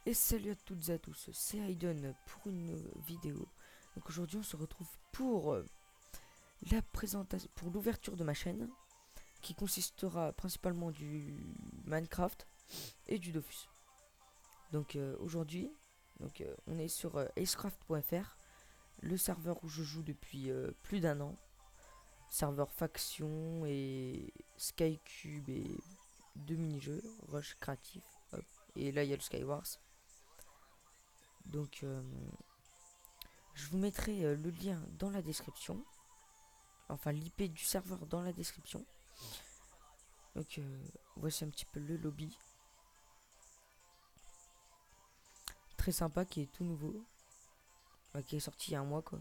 Et salut à toutes et à tous, c'est Aiden pour une vidéo. Donc aujourd'hui on se retrouve pour la présentation, pour l'ouverture de ma chaîne, qui consistera principalement du Minecraft et du Dofus. Donc aujourd'hui, on est sur acecraft.fr, le serveur où je joue depuis plus d'un an, serveur faction et Skycube et deux mini-jeux, Rush créatif, hop. Et là il y a le Skywars. Donc je vous mettrai le lien dans la description, enfin l'IP du serveur dans la description. Donc voici un petit peu le lobby, très sympa, qui est tout nouveau, qui est sorti il y a un mois quoi.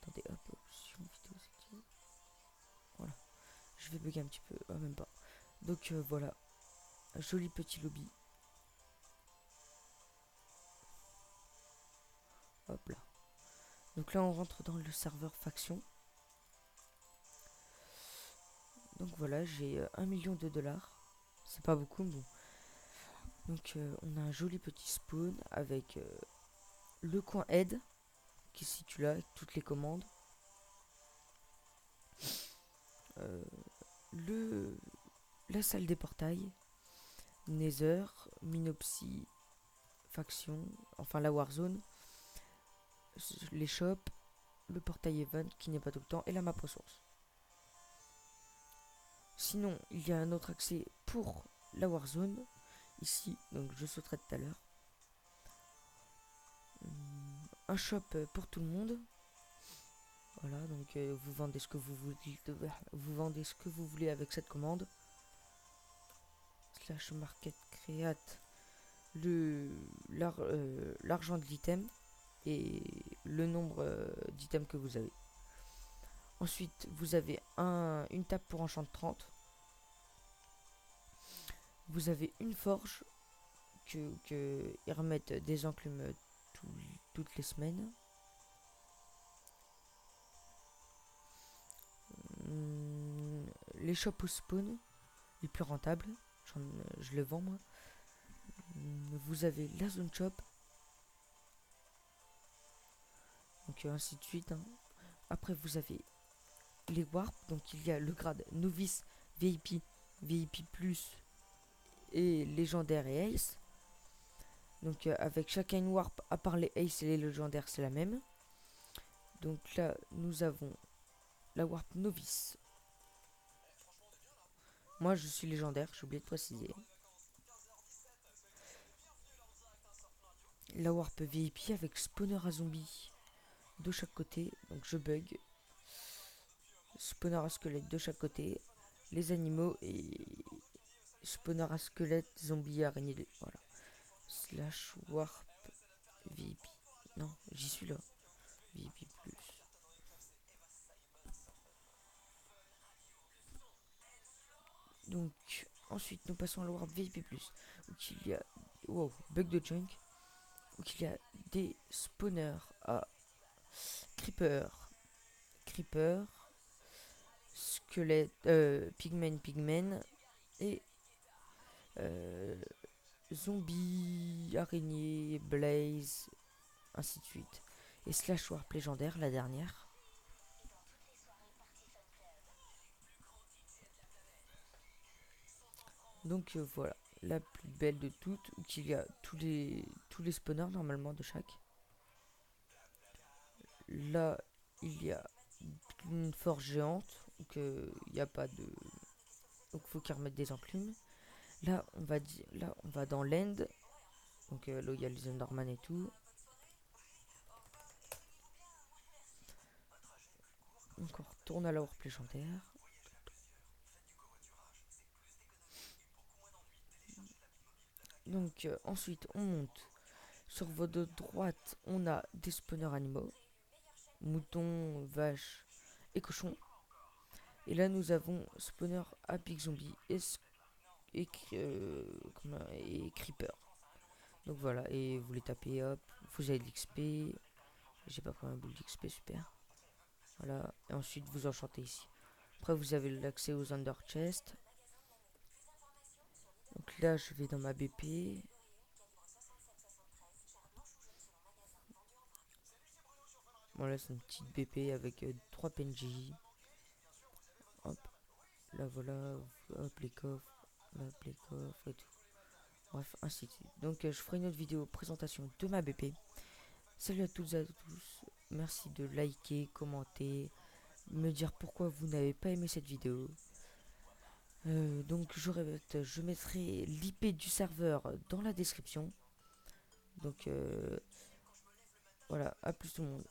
Attendez, hop, option vidéo setting. Voilà, je vais bugger un petit peu, même pas. Donc voilà, joli petit lobby. Hop là. Donc là on rentre dans le serveur faction. Donc voilà, j'ai 1 million de dollars. C'est pas beaucoup, mais bon. Donc on a un joli petit spawn avec le coin aide qui se situe là avec toutes les commandes. Euh, le la salle des portails, Nether, Minopsy, Faction, enfin la Warzone, les shops, le portail Event qui n'est pas tout le temps et la map ressource. Sinon, il y a un autre accès pour la Warzone, ici, donc je sauterai tout à l'heure. Un shop pour tout le monde. Voilà, donc vous vendez ce que vous voulez, vous vendez ce que vous voulez avec cette commande. Slash market create l'argent de l'item et le nombre d'items que vous avez. Ensuite, vous avez une table pour enchant 30. Vous avez une forge que ils remettent des enclumes toutes les semaines. Les shops au spawn, les plus rentables, je le vends moi. Vous avez la zone shop, donc ainsi de suite, hein. Après, vous avez les warp, donc il y a le grade novice, VIP, VIP plus et légendaire et ace. Donc avec chacun une warp, à part les ace et les légendaires, c'est la même. Donc là, nous avons la warp novice. Moi, je suis légendaire, j'ai oublié de préciser. La warp VIP avec spawner à zombies de chaque côté. Donc je bug. Spawner à squelette de chaque côté. Les animaux et spawner à squelette, zombies, araignées. Voilà. Slash warp VIP. Non, j'y suis là. VIP plus. Donc, ensuite, nous passons à la Warp VIP+, où il y a... Wow, bug de junk. Où il y a des spawners à creeper, creeper, squelette, pigmen, et euh, zombies, araignées, blaze, ainsi de suite. Et slash warp légendaire, la dernière. Donc voilà, la plus belle de toutes, où il y a tous les spawners normalement de chaque. Là, il y a une forge géante, donc il n'y a pas de... Donc faut qu'ils remettent des enclumes. Là, on va dans l'end, donc là il y a les Enderman et tout. Donc on retourne à la warp légendaire. Donc ensuite on monte. Sur votre droite, on a des spawners animaux. Moutons, vaches et cochons. Et là nous avons spawner à big zombie et creeper. Donc voilà, et vous les tapez, hop, vous avez de l'XP. J'ai pas pris un boule d'XP, super. Voilà, et ensuite vous enchantez ici. Après vous avez l'accès aux under chest. Donc là je vais dans ma BP. Voilà, c'est une petite BP avec 3 PNJ. Hop, là voilà, hop les coffres et tout. Bref, ainsi de suite. Donc je ferai une autre vidéo présentation de ma BP. Salut à toutes et à tous. Merci de liker, commenter, me dire pourquoi vous n'avez pas aimé cette vidéo. Donc je répète, je mettrai l'IP du serveur dans la description. Donc voilà, à plus tout le monde.